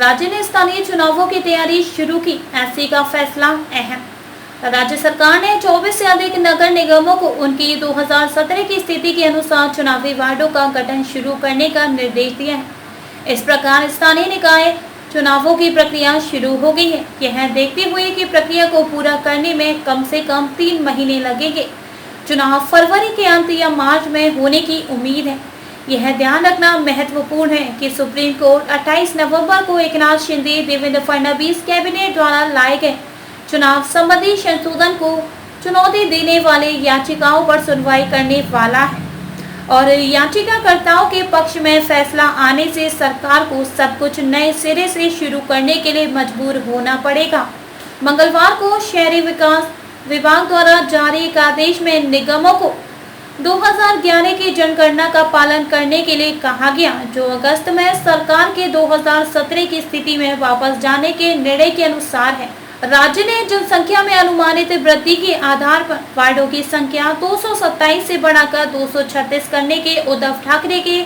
राज्य ने स्थानीय चुनावों की तैयारी शुरू की, एससी का फैसला अहम। राज्य सरकार ने 24 से अधिक नगर निगमों को उनकी 2017 की स्थिति के अनुसार चुनावी वार्डों का गठन शुरू करने का निर्देश दिया है। इस प्रकार स्थानीय निकाय चुनावों की प्रक्रिया शुरू हो गई है। यह देखते हुए कि प्रक्रिया को पूरा करने में कम से कम 3 महीने लगेंगे। चुनाव फरवरी के अंत या मार्च में होने की उम्मीद है। यह ध्यान रखना महत्वपूर्ण है कि सुप्रीम कोर्ट 28 नवंबर को एकनाथ शिंदे देवेंद्र फडणवीस कैबिनेट द्वारा लाए गए चुनाव संबंधी संशोधन को चुनौती देने वाले याचिकाओं पर सुनवाई करने वाला है और याचिकाकर्ताओं के पक्ष में फैसला आने से सरकार को सब कुछ नए सिरे से शुरू करने के लिए मजबूर होना पड़ेगा। मंगलवार को शहरी विकास विभाग द्वारा जारी एक आदेश में निगमों को 2011 की जनगणना का पालन करने के लिए कहा गया, जो अगस्त में सरकार के 2017 की स्थिति में वापस जाने के निर्णय के अनुसार है। राज्य ने जनसंख्या में अनुमानित वृद्धि के आधार पर वार्डों की संख्या 227 से बढ़ाकर 236 करने के उद्धव ठाकरे के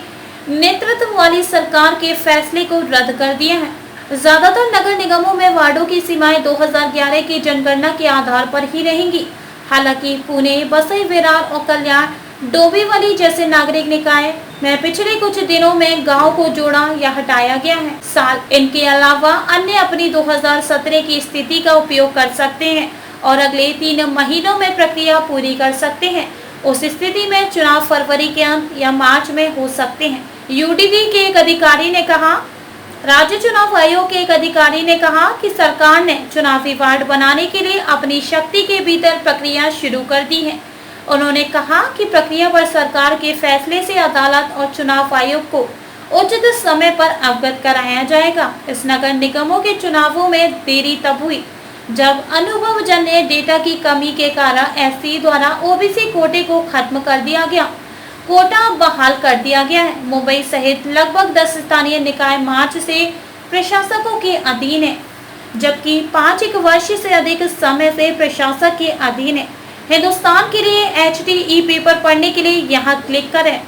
नेतृत्व वाली सरकार के फैसले को रद्द कर दिया है। ज्यादातर नगर निगमों में वार्डों की सीमाएं 2011 की जनगणना के आधार पर ही रहेंगी। हालांकि पुणे, बसई, विरार और कल्याण, डोंबिवली जैसे नागरिक निकाय में पिछले कुछ दिनों में गांव को जोड़ा या हटाया गया है। साल इनके अलावा अन्य अपनी 2017 की स्थिति का उपयोग कर सकते हैं और अगले 3 महीनों में प्रक्रिया पूरी कर सकते हैं। उस स्थिति में चुनाव फरवरी के अंत या मार्च में हो सकते हैं। यूडीडी के एक अधिकारी ने कहा, राज्य चुनाव आयोग के एक अधिकारी ने कहा कि सरकार ने चुनावी वार्ड बनाने के लिए अपनी शक्ति के भीतर प्रक्रिया शुरू कर दी है। उन्होंने कहा कि प्रक्रिया पर सरकार के फैसले से अदालत और चुनाव आयोग को उचित समय पर अवगत कराया जाएगा। इस नगर निगमों के चुनावों में देरी तब हुई जब अनुभवजन्य डेटा की कमी के कारण एससी द्वारा ओबीसी कोटे को खत्म कर दिया गया। कोटा बहाल कर दिया गया है। मुंबई सहित लगभग 10 स्थानीय निकाय मार्च से प्रशासकों के अधीन है, जबकि 5 वर्ष से अधिक समय से प्रशासक के अधीन है। हिंदुस्तान के लिए HTE पेपर पढ़ने के लिए यहाँ क्लिक करें।